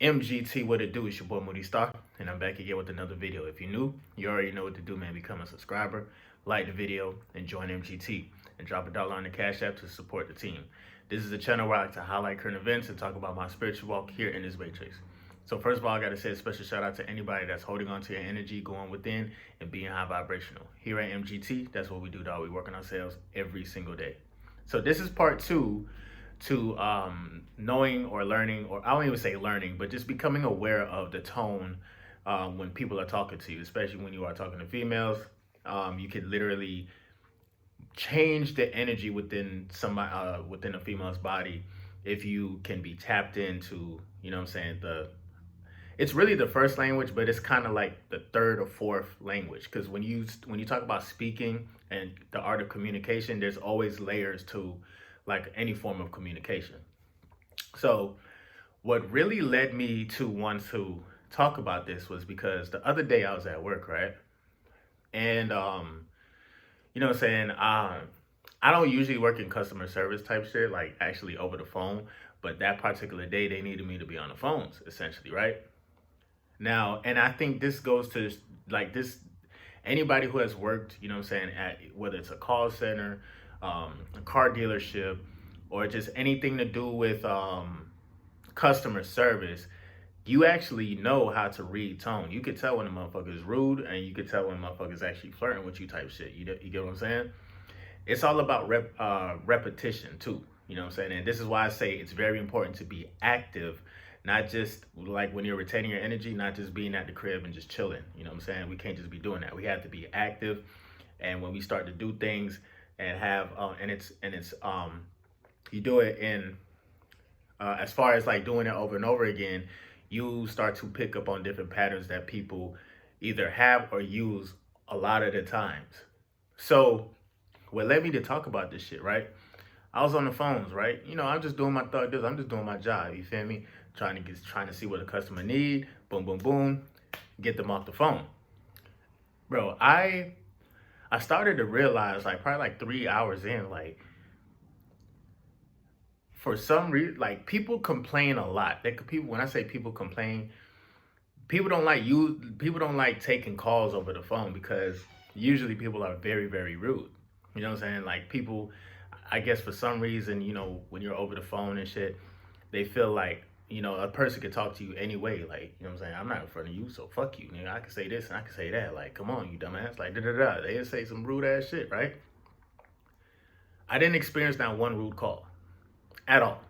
MGT, what it do? It's your boy Moody Starr, and I'm back again with another video. If you're new, you already know what to do, man. Become a subscriber, like the video, and join MGT, and drop $1 on the Cash App to support the team. This is a channel where I like to highlight current events and talk about my spiritual walk here in this matrix. So first of all, I got to say a special shout out to anybody that's holding on to your energy, going within, and being high vibrational. Here at MGT, that's what we do, dog. We work on ourselves every single day. So this is part two to knowing or learning, or I don't even say learning, but just becoming aware of the tone when people are talking to you, especially when you are talking to females. You could literally change the energy within somebody, within a female's body, if you can be tapped into, you know what I'm saying, it's really the first language, but it's kind of like the third or fourth language. Because when you talk about speaking and the art of communication, there's always layers to like any form of communication. So what really led me to want to talk about this was because the other day I was at work, right? And you know what I'm saying, I don't usually work in customer service type shit, like actually over the phone, but that particular day they needed me to be on the phones, essentially, right? Now, and I think this goes to like this, anybody who has worked, you know what I'm saying, at whether it's a call center, a car dealership, or just anything to do with customer service, you actually know how to read tone. You could tell when a motherfucker is rude, and you could tell when a motherfucker is actually flirting with you type shit. You get what I'm saying? It's all about repetition too. You know what I'm saying? And this is why I say it's very important to be active, not just like when you're retaining your energy, not just being at the crib and just chilling. You know what I'm saying? We can't just be doing that. We have to be active. And when we start to do things and have, you do it in, as far as like doing it over and over again, you start to pick up on different patterns that people either have or use a lot of the times. So what led me to talk about this shit, right? I was on the phones, right? You know, I'm just doing my thug this. I'm just doing my job. You feel me? Trying to see what a customer need. Boom, boom, boom. Get them off the phone, bro. I started to realize, like probably like 3 hours in, like for some reason, like people complain a lot. When I say people complain, people don't like taking calls over the phone because usually people are very, very rude. You know what I'm saying? Like people, I guess for some reason, you know, when you're over the phone and shit, they feel like, you know, a person could talk to you anyway. Like, you know what I'm saying? I'm not in front of you, so fuck you, nigga. I can say this and I can say that. Like, come on, you dumbass. Like, da-da-da. They just say some rude ass shit, right? I didn't experience not one rude call at all.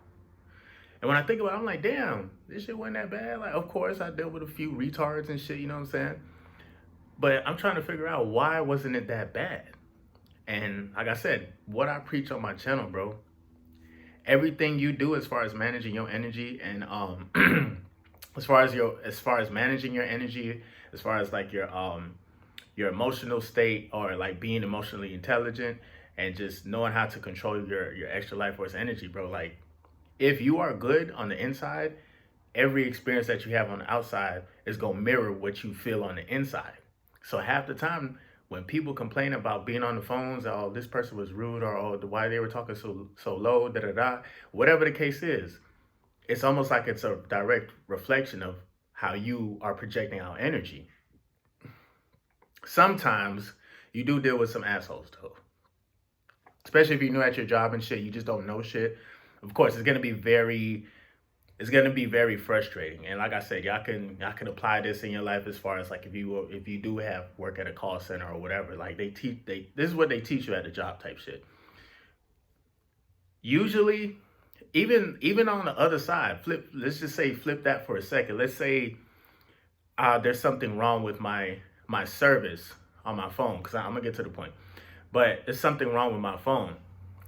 And when I think about it, I'm like, damn, this shit wasn't that bad. Like, of course, I dealt with a few retards and shit, you know what I'm saying? But I'm trying to figure out why wasn't it that bad? And like I said, what I preach on my channel, bro, everything you do as far as managing your energy and as far as managing your energy, as far as like your emotional state, or like being emotionally intelligent and just knowing how to control your extra life force energy, bro. Like if you are good on the inside, every experience that you have on the outside is gonna mirror what you feel on the inside. So half the time when people complain about being on the phones, oh, this person was rude, or oh, why they were talking so low, da da da, whatever the case is, it's almost like it's a direct reflection of how you are projecting out energy. Sometimes you do deal with some assholes though, especially if you're new at your job and shit. You just don't know shit. Of course, it's gonna be very frustrating. And like I said, y'all can apply this in your life as far as like if you do have work at a call center or whatever. Like this is what they teach you at the job type shit. Usually, even on the other side, let's just say flip that for a second. Let's say there's something wrong with my service on my phone, because I'm gonna get to the point. But there's something wrong with my phone,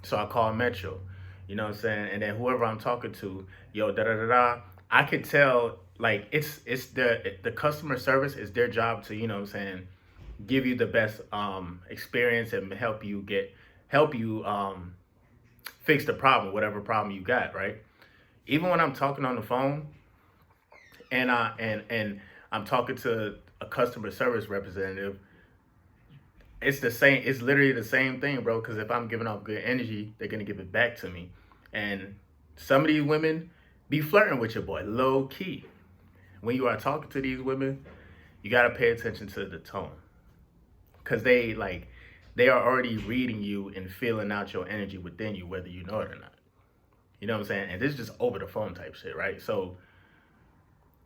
so I call Metro. You know what I'm saying? And then whoever I'm talking to, yo, da da da da, I could tell like it's the customer service is their job to, you know what I'm saying, give you the best experience and help you fix the problem, whatever problem you got, right? Even when I'm talking on the phone and I'm talking to a customer service representative, it's the same. It's literally the same thing, bro. Because if I'm giving off good energy, they're gonna give it back to me. And some of these women be flirting with your boy, low key. when you are talking to these women, you got to pay attention to the tone. Because they are already reading you and feeling out your energy within you, whether you know it or not. You know what I'm saying? And this is just over the phone type shit, right? So,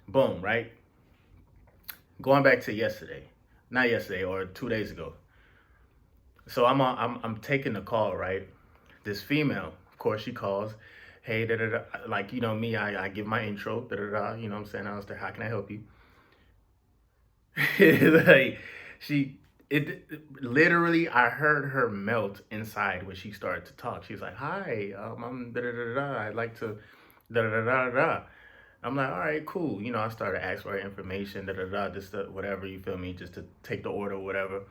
boom, right? Going back to yesterday, not yesterday or 2 days ago. So I'm taking the call, right? This female, of course, she calls. Hey, da da da. Like, you know me, I give my intro, da da da. You know what I'm saying? I was there. How can I help you? Like, literally, I heard her melt inside when she started to talk. She's like, "Hi, I'm da da da da. I'd like to da da da da da." I'm like, "All right, cool." You know, I started asking for her information, da da da, just whatever, you feel me, just to take the order, whatever.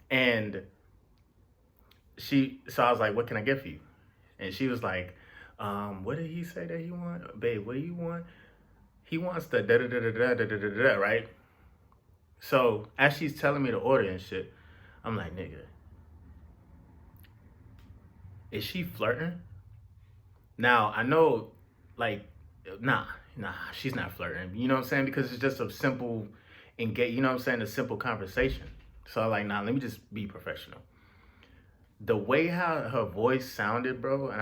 And so I was like, "What can I get for you?" And she was like, "What did he say that he want, babe? What do you want?" He wants the da da da da da da da da da, right? So as she's telling me to order and shit, I'm like, "Nigga, is she flirting?" Now I know, like, nah, she's not flirting. You know what I'm saying? Because it's just a simple engage. You know what I'm saying? A simple conversation. So I'm like, nah, let me just be professional. The way how her voice sounded, bro, and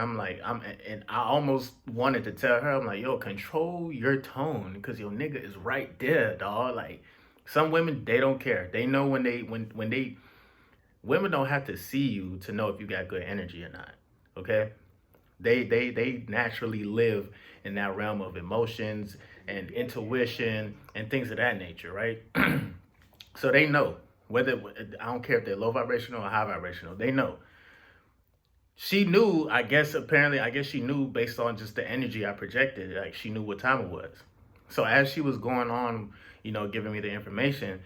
and I almost wanted to tell her, I'm like, yo, control your tone, because your nigga is right there, dog. Like, some women, they don't care. They know when women don't have to see you to know if you got good energy or not. Okay? They naturally live in that realm of emotions and intuition and things of that nature, right? So they know whether, I don't care if they're low vibrational or high vibrational, they know. She knew, I guess she knew based on just the energy I projected, like she knew what time it was. So as she was going on, you know, giving me the information,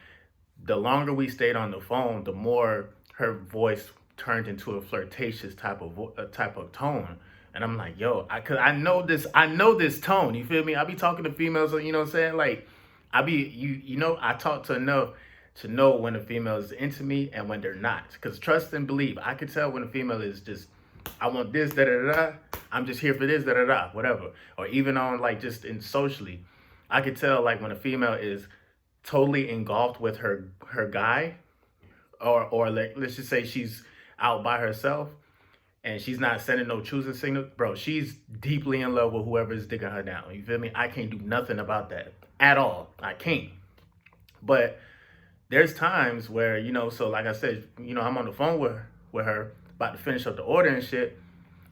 the longer we stayed on the phone, the more her voice turned into a flirtatious type of tone. And I'm like, yo, cause I know this tone. You feel me? I be talking to females, you know what I'm saying? Like, I talk to enough to know when a female is into me and when they're not. Cause trust and believe, I could tell when a female is just, I want this, da da da da. I'm just here for this, da da da, whatever. Or even on, like, just in socially, I could tell, like, when a female is totally engulfed with her guy, or like, let's just say she's out by herself and she's not sending no choosing signal, bro, she's deeply in love with whoever is digging her down. You feel me? I can't do nothing about that at all. I can't. But there's times where, you know, so like I said, you know, I'm on the phone with her, about to finish up the order and shit.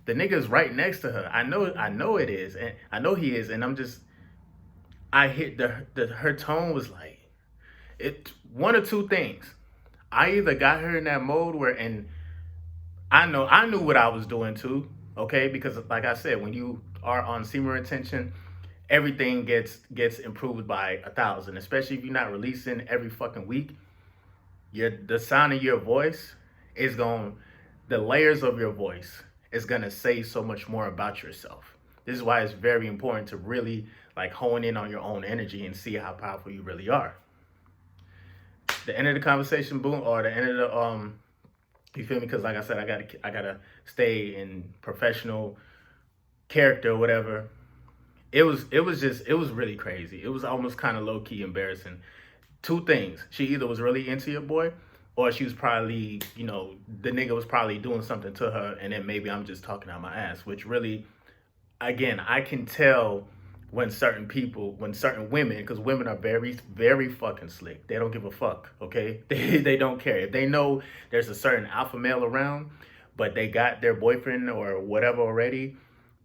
The nigga's right next to her. I know it is, and I know he is, and I hit her tone was like, it one or two things. I either got her in that mode where, and I knew what I was doing too, okay? Because like I said, when you are on semen retention, everything gets improved by 1,000, especially if you're not releasing every fucking week. The sound of your voice is going, the layers of your voice is gonna say so much more about yourself. This is why it's very important to really, like, hone in on your own energy and see how powerful you really are. The end of the conversation, boom, or the end of the you feel me? Because like I said, I gotta stay in professional character or whatever. It was really crazy. It was almost kind of low key embarrassing. Two things: she either was really into your boy, or she was probably, you know, the nigga was probably doing something to her, and then maybe I'm just talking out my ass. Which really, again, I can tell when certain women, because women are very, very fucking slick. They don't give a fuck, okay? They don't care. If they know there's a certain alpha male around, but they got their boyfriend or whatever already,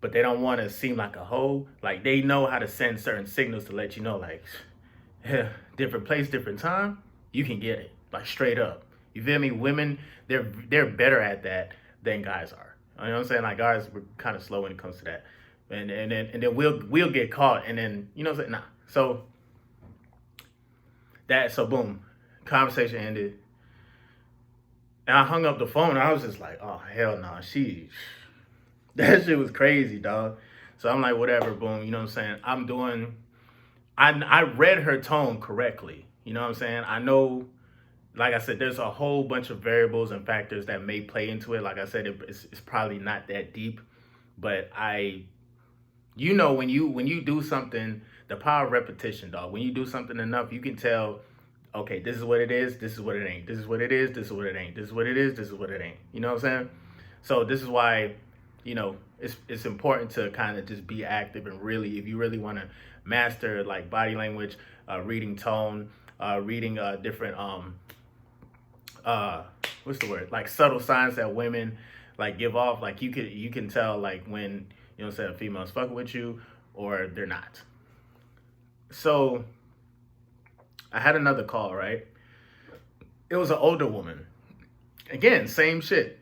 but they don't want to seem like a hoe, like, they know how to send certain signals to let you know, like, yeah, different place, different time, you can get it, like, straight up. You feel me? Women, they're better at that than guys are. You know what I'm saying? Like, guys, we're kind of slow when it comes to that. And then we'll get caught, and then, you know what I'm saying? Nah. So boom, conversation ended, and I hung up the phone. I was just like, oh hell no, that shit was crazy, dog. So I'm like, whatever, boom. You know what I'm saying? I read her tone correctly. You know what I'm saying? I know, like I said, there's a whole bunch of variables and factors that may play into it. Like I said, it's probably not that deep, but You know, when you do something, the power of repetition, dog. When you do something enough, you can tell, okay, this is what it is, this is what it ain't. This is what it is, this is what it ain't. This is what it is, this is what it ain't. You know what I'm saying? So this is why, it's important to kind of just be active and really, if you really want to master like body language, reading tone, reading different uh what's the word, like subtle signs that women like give off, like you can tell like when, a female's fucking with you or they're not. So I had another call, right? It was an older woman. Again, same shit.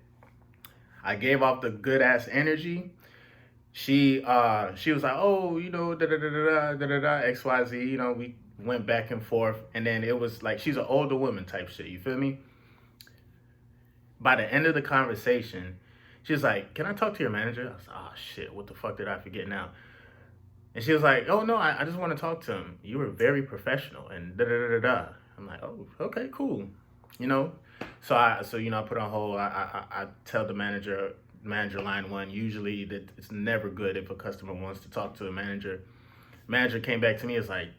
I gave off the good ass energy. She was like, oh, da da da da da da da XYZ. We went back and forth, and then it was like she's an older woman type shit. You feel me? By the end of the conversation, she was like, can I talk to your manager? I was like, oh shit, what the fuck did I forget now? And she was like, oh no, I just want to talk to him. You were very professional and da da da da da. I'm like, oh, okay, cool. You know, I put on hold. I tell the manager line one. Usually that it's never good if a customer wants to talk to a manager. Manager came back to me. It's like,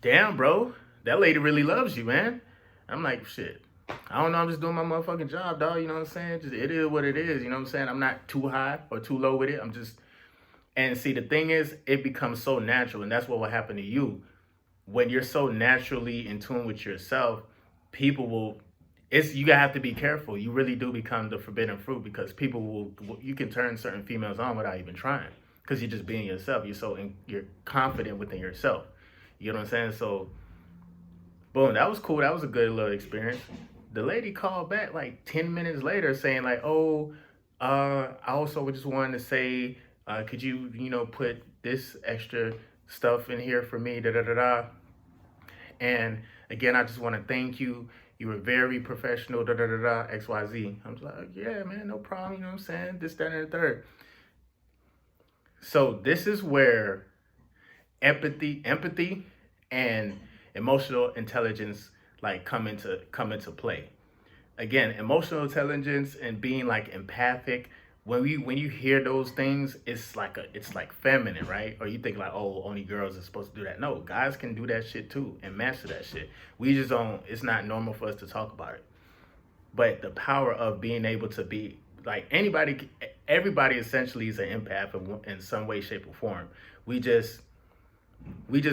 damn, bro, that lady really loves you, man. I'm like, shit. I don't know. I'm just doing my motherfucking job, dog. You know what I'm saying? Just it is what it is. You know what I'm saying? I'm not too high or too low with it. I'm just. And see, the thing is, it becomes so natural, and that's what will happen to you when you're so naturally in tune with yourself. People will. You have to be careful. You really do become the forbidden fruit because people will. You can turn certain females on without even trying because you're just being yourself. You're confident within yourself. You know what I'm saying? So, boom, that was cool. That was a good little experience. The lady called back like 10 minutes later saying like, oh, I also just wanted to say, could you, put this extra stuff in here for me, da da da da. And again, I just want to thank you. You were very professional, da da da da, XYZ. I was like, yeah, man, no problem. You know what I'm saying? This, that, and the third. So this is where empathy and emotional intelligence like come into play. Again, emotional intelligence and being like empathic, when you hear those things, it's like feminine, right? Or you think like, oh, only girls are supposed to do that. No, guys can do that shit too and master that shit. We just don't. It's not normal for us to talk about it. But the power of being able to be like everybody essentially is an empath in some way, shape, or form. We just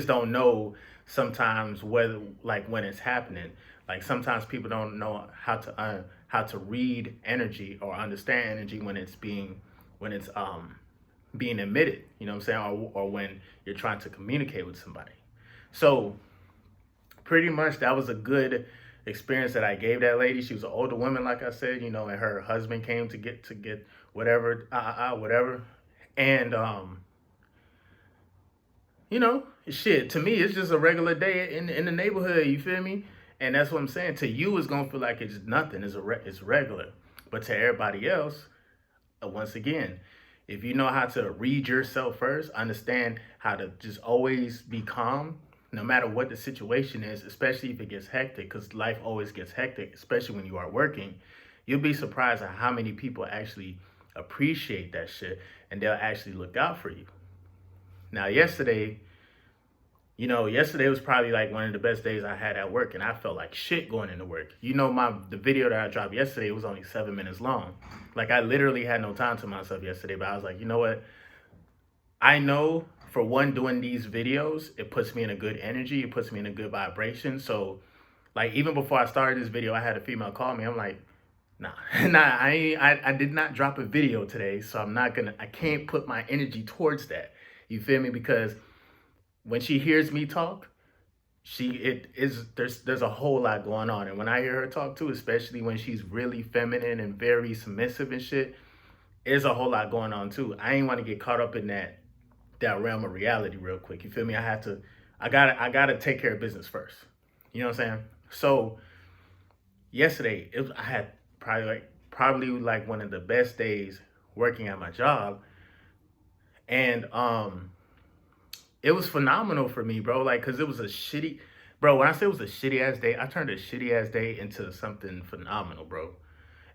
don't know sometimes whether like when it's happening. Like sometimes people don't know how to read energy or understand energy when it's being emitted. You know what I'm saying? Or when you're trying to communicate with somebody. So pretty much that was a good experience that I gave that lady. She was an older woman, like I said, and her husband came to get whatever, whatever. And shit, to me, it's just a regular day in the neighborhood, you feel me? And that's what I'm saying. To you, it's going to feel like it's nothing. It's regular. But to everybody else, once again, if you know how to read yourself first, understand how to just always be calm, no matter what the situation is, especially if it gets hectic, because life always gets hectic, especially when you are working, you'll be surprised at how many people actually appreciate that shit and they'll actually look out for you. Now, yesterday was probably like one of the best days I had at work, and I felt like shit going into work. The video that I dropped yesterday was only 7 minutes long. Like I literally had no time to myself yesterday, but I was like, you know what? I know for one, doing these videos, it puts me in a good energy. It puts me in a good vibration. So like even before I started this video, I had a female call me. I'm like, nah, I did not drop a video today. So I can't put my energy towards that. You feel me? Because when she hears me talk, there's a whole lot going on. And when I hear her talk too, especially when she's really feminine and very submissive and shit, there's a whole lot going on too. I ain't want to get caught up in that realm of reality real quick. You feel me? I gotta take care of business first. You know what I'm saying? So yesterday, I had probably like one of the best days working at my job. And it was phenomenal for me, bro. Like, cause it was when I say it was a shitty ass day, I turned a shitty ass day into something phenomenal, bro.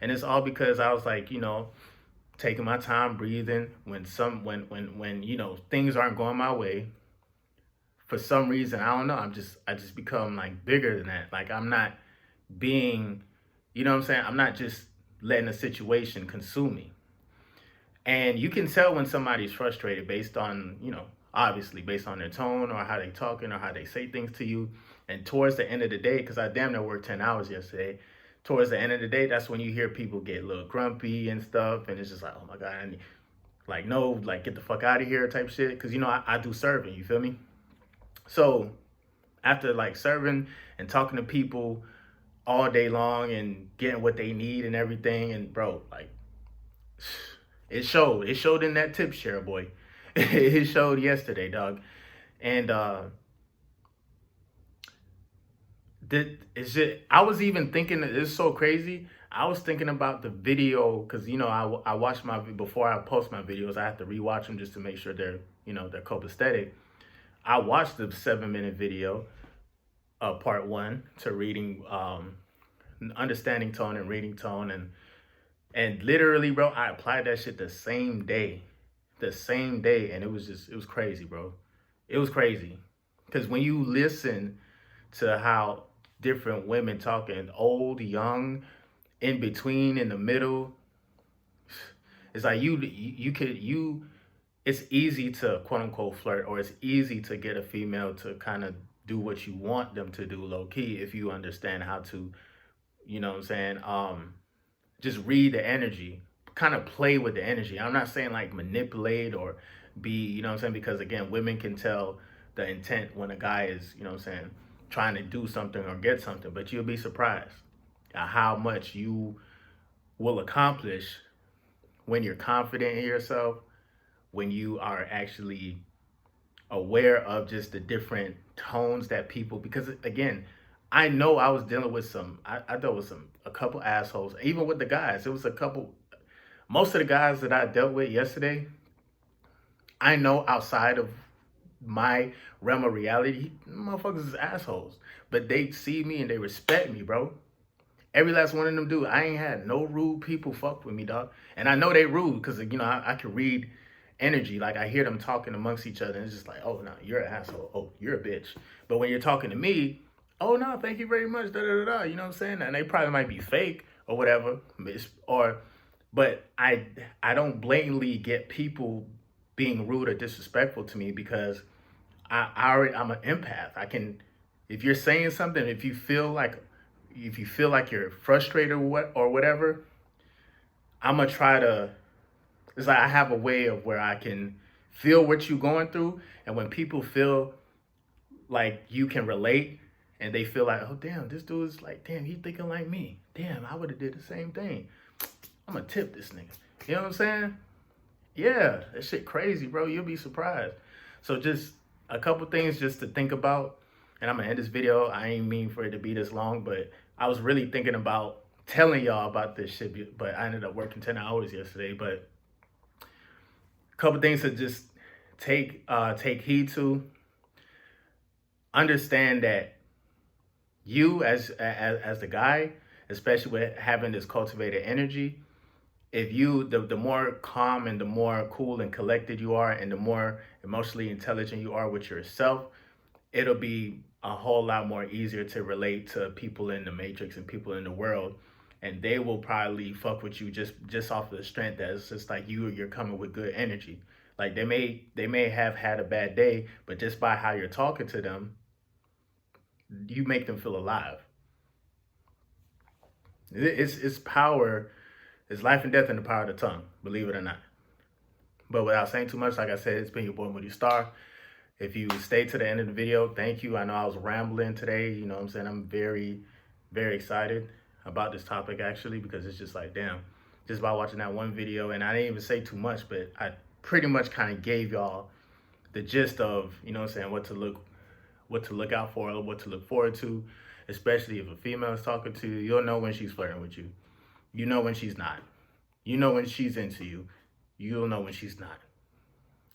And it's all because I was like, taking my time, breathing. When you know, things aren't going my way, for some reason, I don't know, I just become like bigger than that. Like I'm not being, you know what I'm saying? I'm not just letting a situation consume me. And you can tell when somebody's frustrated based on, you know, obviously based on their tone or how they talking or how they say things to you. And towards the end of the day, because I damn near worked 10 hours yesterday, towards the end of the day, that's when you hear people get a little grumpy and stuff. And it's just like, oh my God, like, no, like get the fuck out of here type shit. Because, you know, I do serving, you feel me? So after like serving and talking to people all day long and getting what they need and everything, and bro, like, it showed. It showed in that tip share, boy. It showed yesterday, dog. And I was even thinking, it's so crazy. I was thinking about the video because, you know, I watch before I post my videos, I have to rewatch them just to make sure they're, you know, they're copacetic. I watched the 7-minute video of part 1 to reading, understanding tone and reading tone. And literally, bro, I applied that shit the same day. And it was crazy, bro. It was crazy. Because when you listen to how different women talking, old, young, in between, in the middle, it's like it's easy to quote unquote flirt, or it's easy to get a female to kind of do what you want them to do low key if you understand how to, you know what I'm saying, just read the energy, kind of play with the energy. I'm not saying like manipulate or be, you know what I'm saying, because again, women can tell the intent when a guy is, you know what I'm saying, trying to do something or get something, but you'll be surprised at how much you will accomplish when you're confident in yourself, when you are actually aware of just the different tones that people, because again, I know I was dealing with I dealt with a couple assholes, even with the guys. It was a couple, most of the guys that I dealt with yesterday, I know outside of my realm of reality, motherfuckers is assholes. But they see me and they respect me, bro. Every last one of them do. I ain't had no rude people fuck with me, dog. And I know they rude because, you know, I can read energy. Like, I hear them talking amongst each other, and it's just like, oh, no, you're an asshole. Oh, you're a bitch. But when you're talking to me, oh, no, thank you very much, da-da-da-da. You know what I'm saying? And they probably might be fake or whatever. But I don't blatantly get people being rude or disrespectful to me because I'm an empath. I can, if you're saying something, if you feel like you're frustrated or whatever, I'm gonna try to. It's like I have a way of where I can feel what you're going through, and when people feel like you can relate, and they feel like, oh damn, this dude's like, damn, he thinking like me. Damn, I would have did the same thing. I'm gonna tip this nigga. You know what I'm saying? Yeah, that shit crazy, bro. You'll be surprised. So just a couple things just to think about. And I'm gonna end this video. I ain't mean for it to be this long, but I was really thinking about telling y'all about this shit, but I ended up working 10 hours yesterday. But a couple things to just take heed to. Understand that you as the guy, especially with having this cultivated energy, if you the more calm and the more cool and collected you are, and the more emotionally intelligent you are with yourself, it'll be a whole lot more easier to relate to people in the matrix and people in the world, and they will probably fuck with you just off of the strength that it's just like you're coming with good energy. Like they may have had a bad day, but just by how you're talking to them, you make them feel alive. It's power. It's life and death in the power of the tongue, believe it or not. But without saying too much, like I said, it's been your boy Moody Starr. If you stayed to the end of the video, thank you. I know I was rambling today, you know what I'm saying? I'm very, very excited about this topic actually, because it's just like, damn, just by watching that one video, and I didn't even say too much, but I pretty much kind of gave y'all the gist of, you know what I'm saying, what to look out for, what to look forward to, especially if a female is talking to you. You'll know when she's flirting with you. You know when she's not. You know when she's into you. You'll know when she's not.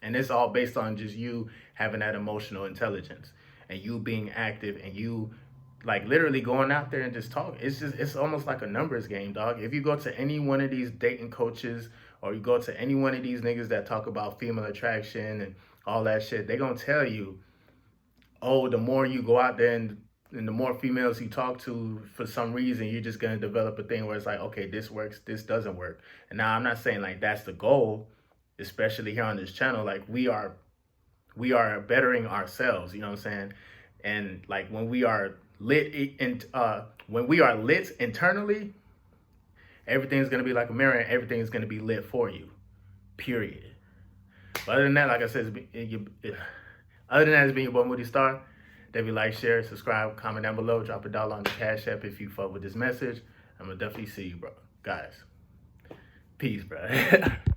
And it's all based on just you having that emotional intelligence and you being active and you like literally going out there and just talking. It's almost like a numbers game, dog. If you go to any one of these dating coaches or you go to any one of these niggas that talk about female attraction and all that shit, they gonna tell you, oh, the more you go out there and the more females you talk to, for some reason, you're just gonna develop a thing where it's like, okay, this works, this doesn't work. And now I'm not saying like that's the goal, especially here on this channel. Like we are bettering ourselves, you know what I'm saying? And like when we are lit internally, everything's gonna be like a mirror and everything's gonna be lit for you. Period. But other than that, like I said, other than that, it's been your boy Moody Starr. Definitely like, share, subscribe, comment down below, drop $1 on the Cash App if you fuck with this message. I'm gonna definitely see you, bro. Guys, peace, bro.